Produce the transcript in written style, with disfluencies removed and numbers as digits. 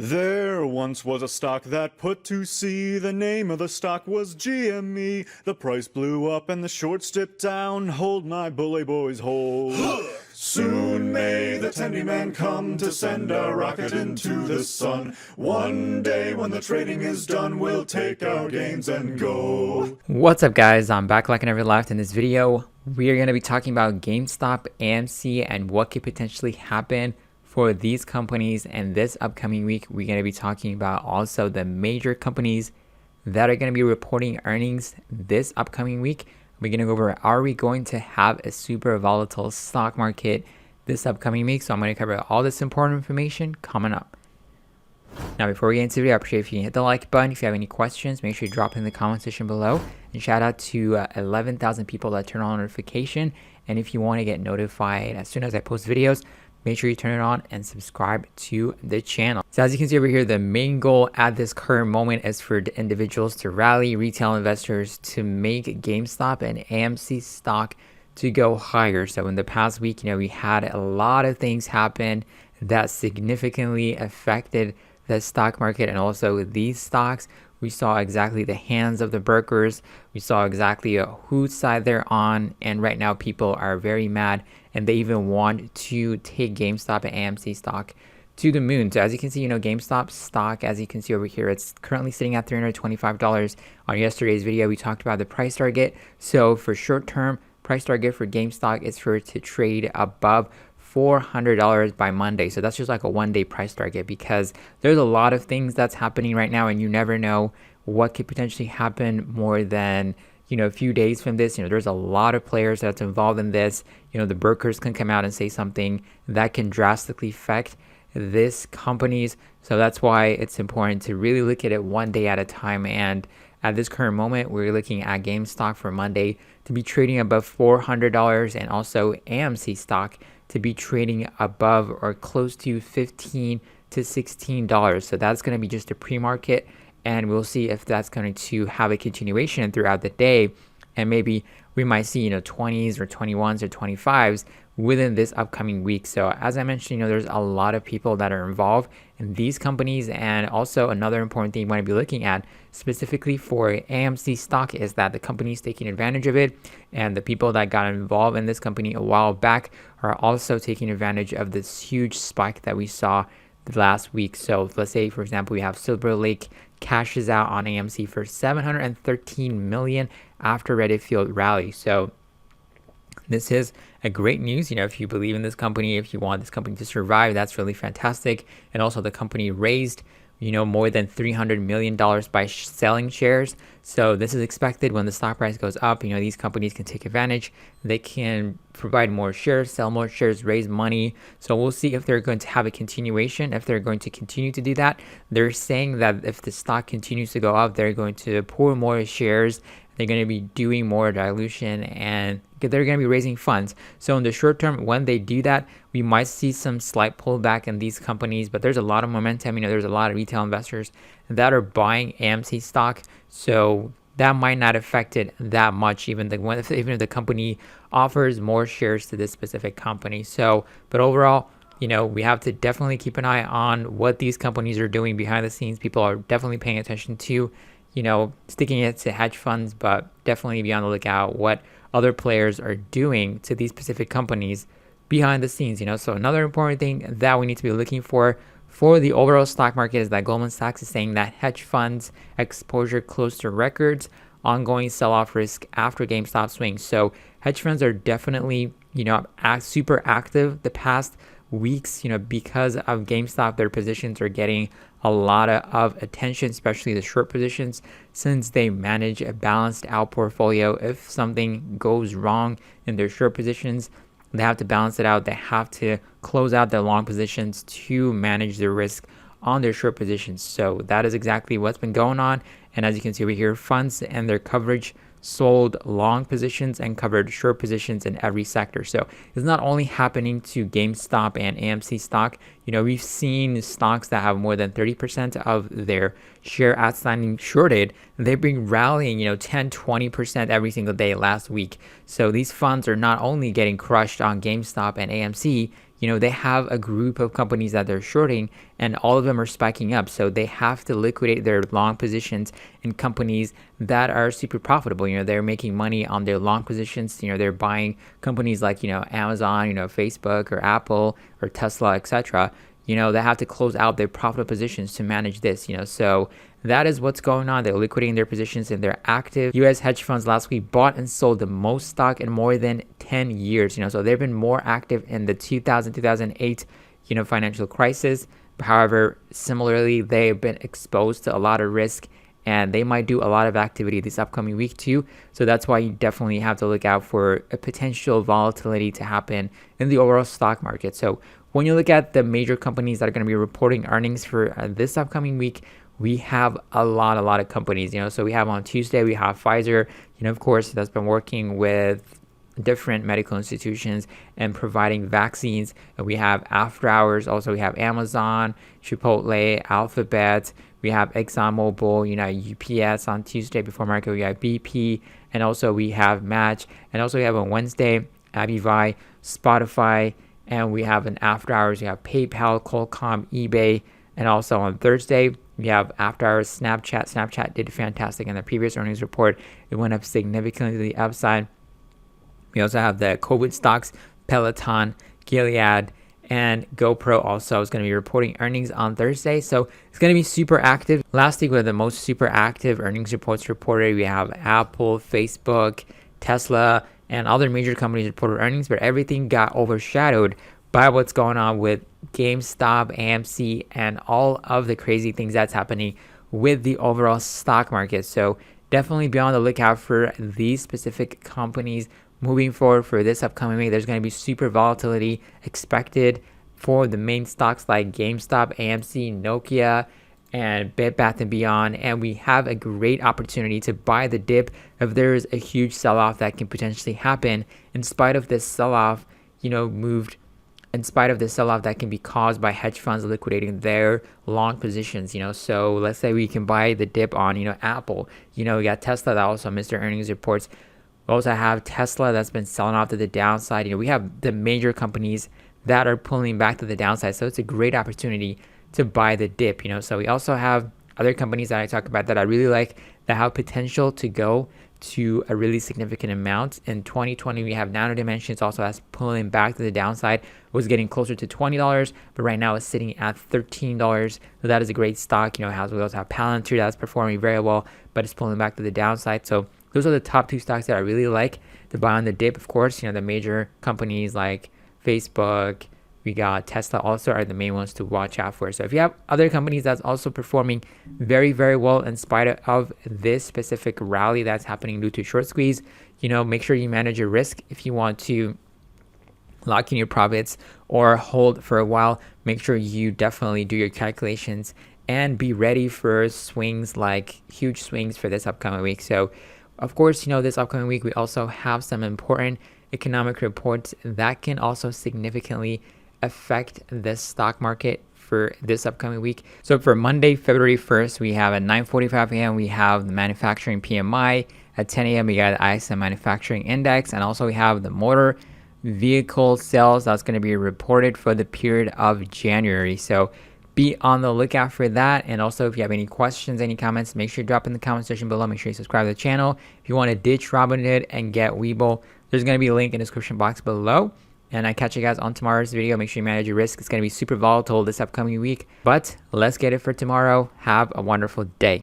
There once was a stock that put to sea. The name of the stock was GME. The price blew up and the shorts dipped down. Hold my bully boys, hold. Soon may the tendy man come to send a rocket into the sun. One day when the trading is done, we'll take our gains and go. What's up, guys? I'm back like I never left. In this video, we are going to be talking about GameStop, AMC, and what could potentially happen for these companies. And this upcoming week, we're going to be talking about also the major companies that are going to be reporting earnings this upcoming week. We're going to go over, are we going to have a super volatile stock market this upcoming week? So I'm going to cover all this important information coming up. Now, before we get into the video, I appreciate if you can hit the like button. If you have any questions, make sure you drop in the comment section below. And shout out to 11,000 people that turn on notification. And if you want to get notified as soon as I post videos, make sure you turn it on and subscribe to the channel. So as you can see over here, the main goal at this current moment is for the individuals to rally, retail investors to make GameStop and AMC stock to go higher. So in the past week, we had a lot of things happen that significantly affected the stock market and also these stocks. We saw exactly the hands of the brokers. We saw exactly whose side they're on. And right now people are very mad and they even want to take GameStop and AMC stock to the moon. So as you can see, GameStop stock, as you can see over here, it's currently sitting at $325. On yesterday's video, we talked about the price target. So for short term, price target for GameStop is for it to trade above $400 by Monday. So that's just like a one-day price target, because there's a lot of things that's happening right now and you never know what could potentially happen more than a few days from this. There's a lot of players that's involved in this. The brokers can come out and say something that can drastically affect this companies. So that's why it's important to really look at it one day at a time. And at this current moment, we're looking at GameStop for Monday to be trading above $400 and also AMC stock to be trading above or close to $15 to $16. So that's going to be just a pre-market, and we'll see if that's going to have a continuation throughout the day, and maybe we might see 20s or 21s or 25s within this upcoming week. So as I mentioned, there's a lot of people that are involved in these companies. And also another important thing you want to be looking at specifically for AMC stock is that the company is taking advantage of it, and the people that got involved in this company a while back are also taking advantage of this huge spike that we saw last week. So let's say, for example, we have Silver Lake cashes out on AMC for $713 million after Reddit Field rally. So this is a great news. If you believe in this company, if you want this company to survive, that's really fantastic. And also the company raised more than $300 million by selling shares. So this is expected when the stock price goes up. These companies can take advantage. They can provide more shares, sell more shares, raise money. So we'll see if they're going to have a continuation, if they're going to continue to do that. They're saying that if the stock continues to go up, they're going to pour more shares. They're going to be doing more dilution and they're going to be raising funds. So in the short term, when they do that, we might see some slight pullback in these companies, but there's a lot of momentum. There's a lot of retail investors that are buying AMC stock. So that might not affect it that much, even if the company offers more shares to this specific company. So, but overall, we have to definitely keep an eye on what these companies are doing behind the scenes. People are definitely paying attention to, sticking it to hedge funds, but definitely be on the lookout what other players are doing to these specific companies behind the scenes. So another important thing that we need to be looking for the overall stock market is that Goldman Sachs is saying that hedge funds exposure close to records, ongoing sell-off risk after GameStop swings. So hedge funds are definitely, super active the past weeks, because of GameStop. Their positions are getting a lot of attention, especially the short positions, since they manage a balanced out portfolio. If something goes wrong in their short positions, they have to balance it out. They have to close out their long positions to manage the risk on their short positions. So that is exactly what's been going on. And as you can see over here, funds and their coverage sold long positions and covered short positions in every sector. So it's not only happening to GameStop and AMC stock. We've seen stocks that have more than 30% of their share outstanding shorted. They've been rallying, 10-20% every single day last week. So these funds are not only getting crushed on GameStop and AMC, they have a group of companies that they're shorting, and all of them are spiking up. So they have to liquidate their long positions in companies that are super profitable. They're making money on their long positions. They're buying companies like, Amazon, Facebook or Apple or Tesla, etc. They have to close out their profitable positions to manage this, so that is what's going on. They're liquidating their positions and they're active. US hedge funds last week bought and sold the most stock in more than 10 years, so they've been more active in the 2008, financial crisis. However, similarly, they've been exposed to a lot of risk and they might do a lot of activity this upcoming week too. So that's why you definitely have to look out for a potential volatility to happen in the overall stock market. So when you look at the major companies that are going to be reporting earnings for this upcoming week, we have a lot of companies, so we have on Tuesday, we have Pfizer, of course, that's been working with different medical institutions and providing vaccines. And we have after hours. Also, we have Amazon, Chipotle, Alphabet. We have ExxonMobil, UPS on Tuesday before market. We have BP, and also we have Match. And also we have on Wednesday, bbby, Spotify, and we have an after hours. We have PayPal, Qualcomm, eBay, and also on Thursday, we have after hours Snapchat. Snapchat did fantastic in the previous earnings report. It went up significantly to the upside. We also have the COVID stocks, Peloton, Gilead, and GoPro also is going to be reporting earnings on Thursday. So it's going to be super active. Last week, we had the most super active earnings reports reported. We have Apple, Facebook, Tesla, and other major companies reported earnings, but everything got overshadowed by what's going on with GameStop, AMC, and all of the crazy things that's happening with the overall stock market. So definitely be on the lookout for these specific companies moving forward for this upcoming week. There's going to be super volatility expected for the main stocks like GameStop, AMC, Nokia, and Bed Bath & Beyond. And we have a great opportunity to buy the dip if there is a huge sell-off that can potentially happen in spite of this sell-off, in spite of the sell-off that can be caused by hedge funds liquidating their long positions, So let's say we can buy the dip on, Apple. We got Tesla that also missed their earnings reports. We also have Tesla that's been selling off to the downside. We have the major companies that are pulling back to the downside. So it's a great opportunity to buy the dip, So we also have other companies that I talk about that I really like that have potential to go to a really significant amount. In 2020, we have Nano Dimensions also that's pulling back to the downside. It was getting closer to $20, but right now it's sitting at $13. So that is a great stock. We also have Palantir that's performing very well, but it's pulling back to the downside. So those are the top two stocks that I really like to buy on the dip. Of course, the major companies like Facebook, we got Tesla also are the main ones to watch out for. So if you have other companies that's also performing very, very well in spite of this specific rally that's happening due to short squeeze, make sure you manage your risk. If you want to lock in your profits or hold for a while, make sure you definitely do your calculations and be ready for swings, like huge swings for this upcoming week. So of course, this upcoming week, we also have some important economic reports that can also significantly affect the stock market for this upcoming week. So for Monday, February 1st, we have at 9:45 a.m., we have the manufacturing PMI. At 10 a.m., we got the ISM manufacturing index. And also we have the motor vehicle sales that's going to be reported for the period of January. So be on the lookout for that. And also, if you have any questions, any comments, make sure you drop in the comment section below. Make sure you subscribe to the channel. If you want to ditch Robinhood and get Webull, there's going to be a link in the description box below. And I catch you guys on tomorrow's video. Make sure you manage your risk. It's going to be super volatile this upcoming week. But let's get it for tomorrow. Have a wonderful day.